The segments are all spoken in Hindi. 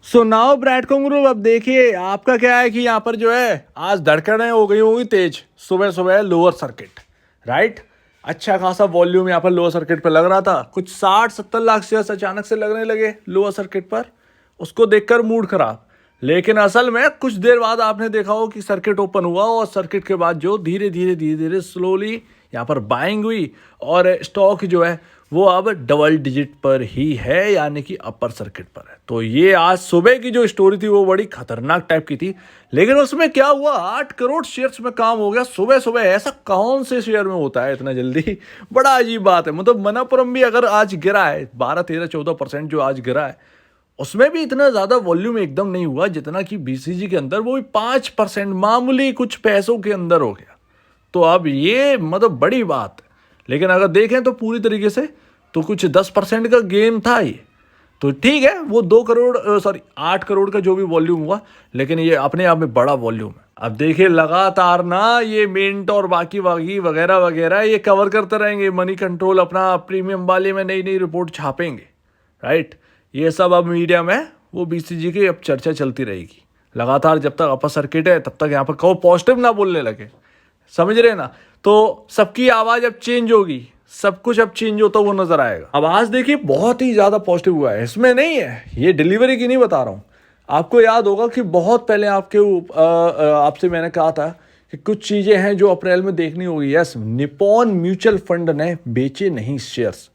सो नाउ ब्रैड ग्रुप, अब देखिए आपका क्या है कि यहाँ पर जो है आज धड़कनें हो गई होंगी तेज। सुबह सुबह लोअर सर्किट, राइट। अच्छा खासा वॉल्यूम यहाँ पर लोअर सर्किट पर लग रहा था, कुछ 60-70 लाख शेयर्स अचानक से लगने लगे लोअर सर्किट पर। उसको देखकर मूड खराब। लेकिन असल में कुछ देर बाद आपने देखा हो कि सर्किट ओपन हुआ और सर्किट के बाद जो धीरे धीरे धीरे धीरे स्लोली यहाँ पर बाइंग हुई और स्टॉक जो है वो अब डबल डिजिट पर ही है, यानी कि अपर सर्किट पर है। तो ये आज सुबह की जो स्टोरी थी वो बड़ी खतरनाक टाइप की थी। लेकिन उसमें क्या हुआ, 8 करोड़ शेयर्स में काम हो गया सुबह सुबह। ऐसा कौन से शेयर में होता है इतना जल्दी? बड़ा अजीब बात है। मतलब मनापुरम भी अगर आज गिरा है 12-13-14% जो आज गिरा है, उसमें भी इतना ज्यादा वॉल्यूम एकदम नहीं हुआ जितना कि बीसीजी के अंदर, वो भी 5% मामूली कुछ पैसों के अंदर हो गया। तो अब ये मतलब बड़ी बात है। लेकिन अगर देखें तो पूरी तरीके से तो कुछ 10% का गेम था ये। तो ठीक है, वो 8 करोड़ का जो भी वॉल्यूम हुआ, लेकिन ये अपने आप में बड़ा वॉल्यूम है। अब देखिए लगातार ना ये मिंट और बाकी बाकी वगैरह वगैरह ये कवर करते रहेंगे। मनी कंट्रोल अपना प्रीमियम वाले में नई नई रिपोर्ट छापेंगे, राइट। ये सब अब मीडिया में वो बीसीजी की अब चर्चा चलती रहेगी लगातार। जब तक अपर सर्किट है तब तक यहाँ पर कहो पॉजिटिव ना बोलने लगे, समझ रहे ना। तो सबकी आवाज अब चेंज होगी, सब कुछ अब चेंज होता हुआ नजर आएगा। अब आज देखिए बहुत ही ज्यादा पॉजिटिव हुआ है, इसमें नहीं है, ये डिलीवरी की नहीं बता रहा हूं। आपको याद होगा कि बहुत पहले आपसे मैंने कहा था कि कुछ चीजें हैं जो अप्रैल में देखनी होगी। यस, निप्पॉन म्यूचुअल फंड ने बेचे नहीं शेयर्स।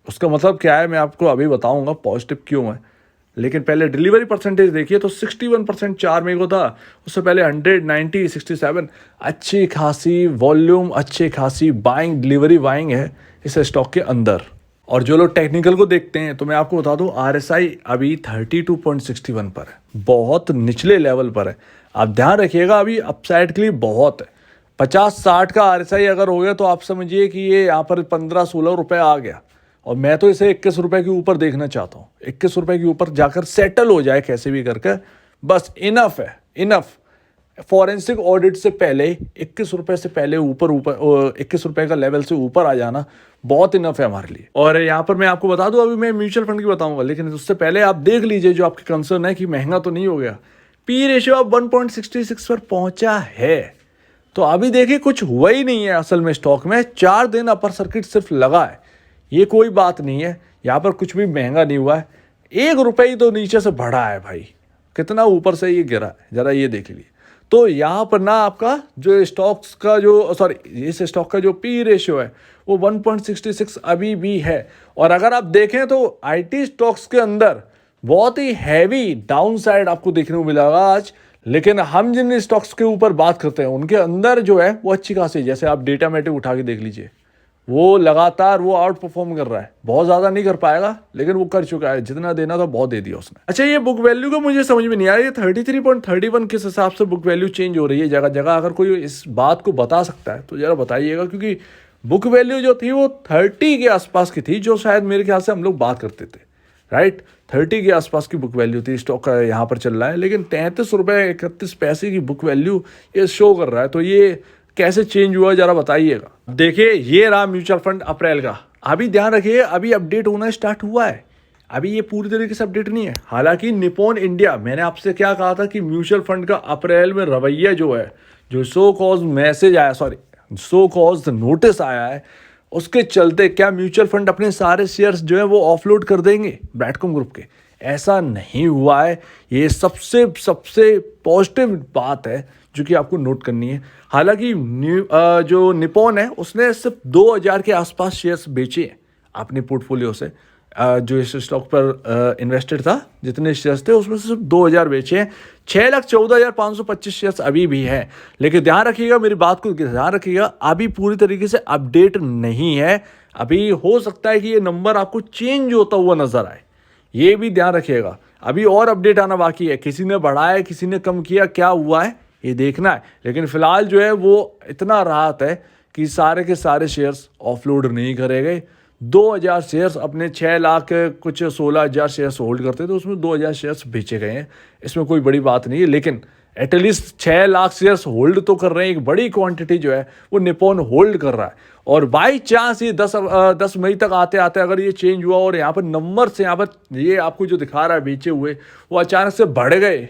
उसका मतलब क्या है मैं आपको अभी बताऊंगा पॉजिटिव क्यों है। लेकिन पहले डिलीवरी परसेंटेज देखिए तो 61% 4 मई को था। उससे पहले 100, 90, 67। अच्छी खासी वॉल्यूम, अच्छी खासी बाइंग, डिलीवरी बाइंग है इस स्टॉक के अंदर। और जो लोग टेक्निकल को देखते हैं तो मैं आपको बता दूं, आरएसआई अभी 32.61 पर है, बहुत निचले लेवल पर है। आप ध्यान रखिएगा, अभी अपसाइड के लिए बहुत है। 50-60 का आरएसआई अगर हो गया तो आप समझिए कि ये यहाँ पर 15-16 रुपए आ गया। और मैं तो इसे 21 रुपए के ऊपर देखना चाहता हूँ। 21 रुपए के ऊपर जाकर सेटल हो जाए कैसे भी करके, बस इनफ है, इनफ। फॉरेंसिक ऑडिट से पहले 21 रुपए से पहले ऊपर 21 रुपए का लेवल से ऊपर आ जाना बहुत इनफ है हमारे लिए। और यहाँ पर मैं आपको बता दूं, अभी मैं म्यूचुअल फंड की बताऊंगा, लेकिन उससे पहले आप देख लीजिए जो आपके कंसर्न है कि महंगा तो नहीं हो गया। पी रेशियो अब 1.66 पर पहुंचा है। तो अभी देखिए कुछ हुआ ही नहीं है असल में स्टॉक में। 4 दिन अपर सर्किट सिर्फ लगा है, ये कोई बात नहीं है। यहाँ पर कुछ भी महंगा नहीं हुआ है। 1 रुपए ही तो नीचे से बढ़ा है भाई, कितना ऊपर से ये गिरा है जरा ये देख लीजिए। तो यहाँ पर ना आपका जो स्टॉक्स का जो इस स्टॉक का जो पी रेशियो है वो 1.66 अभी भी है। और अगर आप देखें तो आईटी स्टॉक्स के अंदर बहुत ही हैवी डाउन साइड आपको देखने को मिलेगा आज। लेकिन हम जिन स्टॉक्स के ऊपर बात करते हैं उनके अंदर जो है वो अच्छी खासी, जैसे आप डेटा मेटिक उठा के देख लीजिए, वो लगातार वो आउट परफॉर्म कर रहा है। बहुत ज्यादा नहीं कर पाएगा लेकिन वो कर चुका है, जितना देना था बहुत दे दिया उसने। अच्छा, ये बुक वैल्यू का मुझे समझ में नहीं आ रहा है, 33.31 किस हिसाब से बुक वैल्यू चेंज हो रही है जगह जगह। अगर कोई इस बात को बता सकता है तो जरा बताइएगा, क्योंकि बुक वैल्यू जो थी वो 30 के आसपास की थी, जो शायद मेरे ख्याल से हम लोग बात करते थे, राइट। 30 के आसपास की बुक वैल्यू थी स्टॉक का यहाँ पर चल रहा है, लेकिन 33 रुपए 31 पैसे की बुक वैल्यू ये शो कर रहा है। तो ये कैसे चेंज हुआ जरा बताइएगा। देखिए ये रहा म्यूचुअल फंड अप्रैल का। अभी ध्यान रखिए, अभी अपडेट होना स्टार्ट हुआ है, अभी ये पूरी तरीके से अपडेट नहीं है। हालांकि निप्पॉन इंडिया, मैंने आपसे क्या कहा था कि म्यूचुअल फंड का अप्रैल में रवैया जो है, जो सो कॉज मैसेज आया, सो कॉज नोटिस आया है, उसके चलते क्या म्यूचुअल फंड अपने सारे शेयर्स जो है वो ऑफलोड कर देंगे ब्रैडकॉम ग्रुप के? ऐसा नहीं हुआ है। ये सबसे सबसे पॉजिटिव बात है जो कि आपको नोट करनी है। हालांकि जो निप्पॉन है उसने सिर्फ 2000 के आसपास शेयर्स बेचे हैं अपने पोर्टफोलियो से। जो इस स्टॉक पर इन्वेस्टेड था, जितने शेयर्स थे उसमें से सिर्फ 2000 बेचे हैं। 6,14,525 शेयर्स अभी भी हैं। लेकिन ध्यान रखिएगा, मेरी बात को ध्यान रखिएगा, अभी पूरी तरीके से अपडेट नहीं है। अभी हो सकता है कि ये नंबर आपको चेंज होता हुआ नजर आए, ये भी ध्यान रखिएगा। अभी और अपडेट आना बाकी है, किसी ने बढ़ाया किसी ने कम किया, क्या हुआ है ये देखना है। लेकिन फिलहाल जो है वो इतना राहत है कि सारे के सारे शेयर्स ऑफलोड नहीं करे गए। 2000 शेयर्स अपने 6 लाख कुछ 16,000 शेयर्स होल्ड करते थे, उसमें 2000 शेयर्स बेचे गए हैं। इसमें कोई बड़ी बात नहीं है, लेकिन एटलीस्ट 6 लाख शेयर्स होल्ड तो कर रहे हैं, एक बड़ी क्वांटिटी जो है वो निप्पॉन होल्ड कर रहा है। और बाई चांस ये 10 मई तक आते आते अगर ये चेंज हुआ और यहाँ पर नंबर से यहाँ पर ये आपको जो दिखा रहा है बेचे हुए वो अचानक से बढ़ गए,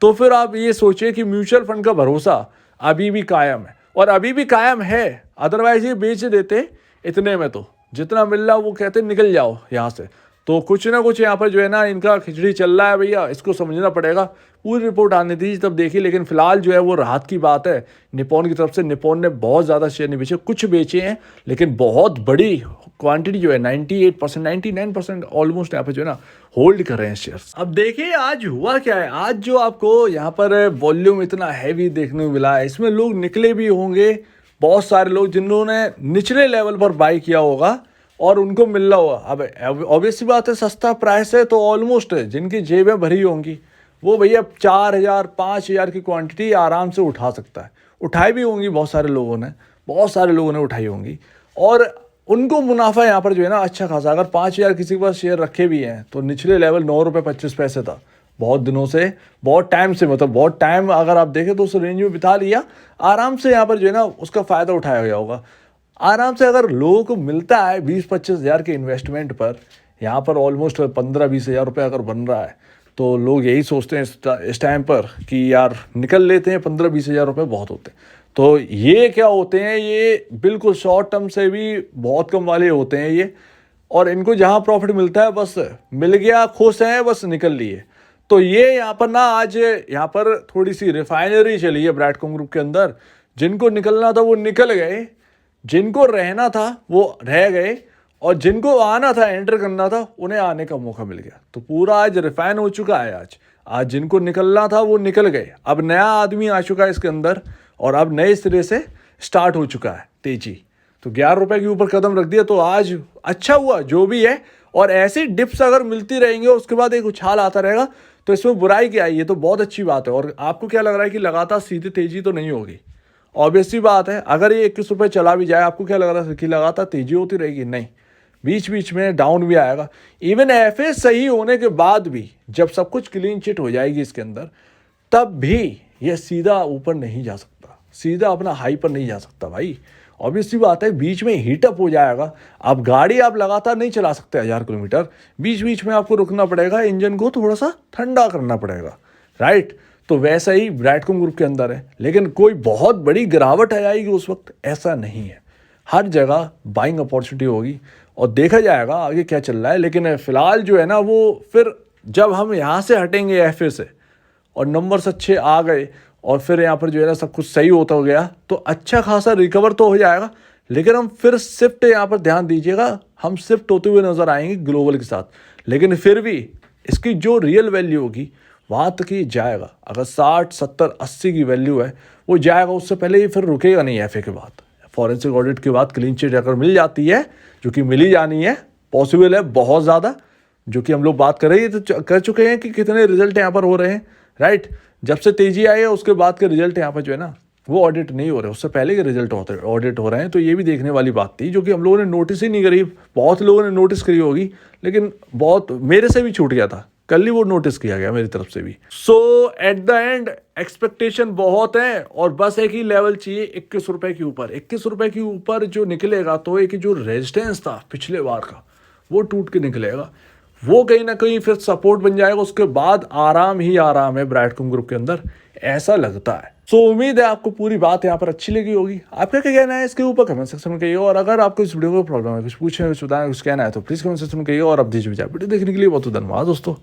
तो फिर आप ये सोचिए कि म्यूचुअल फंड का भरोसा अभी भी कायम है, और अभी भी कायम है। अदरवाइज ये बेच देते इतने में, तो जितना मिल रहा वो कहते निकल जाओ यहाँ से। तो कुछ ना कुछ यहाँ पर जो है ना इनका खिचड़ी चल रहा है भैया, इसको समझना पड़ेगा। पूरी रिपोर्ट आने दीजिए तब देखिए, लेकिन फिलहाल जो है वो राहत की बात है निप्पॉन की तरफ से। निप्पॉन ने बहुत ज़्यादा शेयर नहीं बेचे, कुछ बेचे हैं, लेकिन बहुत बड़ी क्वांटिटी जो है 98% 99% ऑलमोस्ट यहाँ पर जो है ना होल्ड कर रहे हैं शेयर्स। अब देखिए आज हुआ क्या है। आज जो आपको यहाँ पर वॉल्यूम इतना हैवी देखने को मिला है, इसमें लोग निकले भी होंगे, बहुत सारे लोग जिन्होंने निचले लेवल पर बाई किया होगा और उनको मिल रहा होगा। अब ऑब्वियस सी बात है, सस्ता प्राइस है तो ऑलमोस्ट जिनकी जेबें भरी होंगी वो भैया 4,000 5,000 की क्वांटिटी आराम से उठा सकता है। उठाई भी होंगी बहुत सारे लोगों ने उठाई होंगी, और उनको मुनाफा यहाँ पर जो है ना अच्छा खासा। अगर 5,000 किसी के पास शेयर रखे भी हैं तो निचले लेवल 9 रुपये 25 पैसे था बहुत दिनों से, बहुत टाइम से, मतलब बहुत टाइम अगर आप देखें तो उस रेंज में बिता लिया आराम से। यहाँ पर जो है ना उसका फ़ायदा उठाया गया होगा आराम से। अगर लोगों को मिलता है 20-25 हज़ार के इन्वेस्टमेंट पर, यहाँ पर ऑलमोस्ट 15-20 हज़ार रुपये अगर बन रहा है, तो लोग यही सोचते हैं इस टाइम पर कि यार निकल लेते हैं, 15-20 हज़ार रुपये बहुत होते हैं। तो ये क्या होते हैं, ये बिल्कुल शॉर्ट टर्म से भी बहुत कम वाले होते हैं ये, और इनको जहाँ प्रॉफिट मिलता है बस मिल गया, खुश हैं, बस निकल लिए। तो ये यहाँ पर ना आज यहाँ पर थोड़ी सी रिफाइनरी चली है ब्रैडकॉम ग्रुप के अंदर। जिनको निकलना था वो निकल गए, जिनको रहना था वो रह गए, और जिनको आना था, एंटर करना था, उन्हें आने का मौका मिल गया। तो पूरा आज रिफाइन हो चुका है। आज जिनको निकलना था वो निकल गए। अब नया आदमी आ चुका है इसके अंदर, और अब नए सिरे से स्टार्ट हो चुका है तेजी। तो 11 रुपये के ऊपर कदम रख दिया, तो आज अच्छा हुआ जो भी है। और ऐसी डिप्स अगर मिलती रहेंगे उसके बाद एक उछाल आता रहेगा, तो इसमें बुराई क्या है, ये तो बहुत अच्छी बात है। और आपको क्या लग रहा है कि लगातार सीधी तेजी तो नहीं होगी? ऑब्वियस सी बात है, अगर ये 21 रुपये चला भी जाए, आपको क्या लग रहा है कि लगातार तेजी होती रहेगी? नहीं, बीच बीच में डाउन भी आएगा। इवन एफए सही होने के बाद भी जब सब कुछ क्लीन चिट हो जाएगी इसके अंदर, तब भी ये सीधा ऊपर नहीं जा सकता, सीधा अपना हाई पर नहीं जा सकता भाई। ऑब्वियस सी बात है, बीच में हीटअप हो जाएगा। अब गाड़ी आप लगातार नहीं चला सकते 1000 किलोमीटर, बीच बीच में आपको रुकना पड़ेगा, इंजन को थोड़ा सा ठंडा करना पड़ेगा, राइट। तो वैसा ही ब्रैडकॉम ग्रुप के अंदर है, लेकिन कोई बहुत बड़ी गिरावट आ जाएगी उस वक्त, ऐसा नहीं है। हर जगह बाइंग अपॉर्चुनिटी होगी और देखा जाएगा आगे क्या चल रहा है। लेकिन फिलहाल जो है ना वो फिर जब हम यहाँ से हटेंगे एफए से और नंबर्स अच्छे आ गए और फिर यहाँ पर जो है ना सब कुछ सही होता हो गया, तो अच्छा खासा रिकवर तो हो जाएगा। लेकिन हम फिर शिफ्ट, यहाँ पर ध्यान दीजिएगा, हम शिफ्ट होते हुए नजर आएंगे ग्लोबल के साथ। लेकिन फिर भी इसकी जो रियल वैल्यू होगी वहाँ तक ही जाएगा। अगर 60 70 80 की वैल्यू है वो जाएगा, उससे पहले ये फिर रुकेगा नहीं। एफए के बाद, फॉरेंसिक ऑडिट के बाद क्लीन चिट अगर मिल जाती है, जो कि मिली जानी है, पॉसिबल है बहुत ज़्यादा, जो कि हम लोग बात कर रहे हैं, तो कर चुके हैं कि कितने रिजल्ट यहाँ पर हो रहे हैं, राइट। जब से तेजी आई है उसके बाद के रिजल्ट यहाँ पर जो है ना वो ऑडिट नहीं हो रहे, उससे पहले के रिजल्ट ऑडिट हो रहे हैं। तो ये भी देखने वाली बात थी, जो कि हम लोगों ने नोटिस ही नहीं करी। बहुत लोगों ने नोटिस करी होगी, लेकिन बहुत मेरे से भी छूट गया था, कल ही वो नोटिस किया गया मेरी तरफ से भी। सो एट द एंड एक्सपेक्टेशन बहुत है, और बस एक ही लेवल चाहिए 21 रुपये के ऊपर। 21 रुपये के ऊपर जो निकलेगा तो एक जो रेजिस्टेंस था पिछले बार का वो टूट के निकलेगा, वो कहीं ना कहीं फिर सपोर्ट बन जाएगा। उसके बाद आराम ही आराम है ब्रैडकॉम ग्रुप के अंदर, ऐसा लगता है। सो उम्मीद है आपको पूरी बात यहाँ पर अच्छी लगी होगी। आपका क्या कहना है इसके ऊपर कमेंट सेक्शन में कहिए। और अगर आपको इस वीडियो को प्रॉब्लम है, कुछ पूछना है, कुछ बताना है, कुछ कहना है, तो प्लीज़ कमेंट सेक्शन में कहिए। और अब दीजिए वीडियो देखने के लिए बहुत धन्यवाद दोस्तों।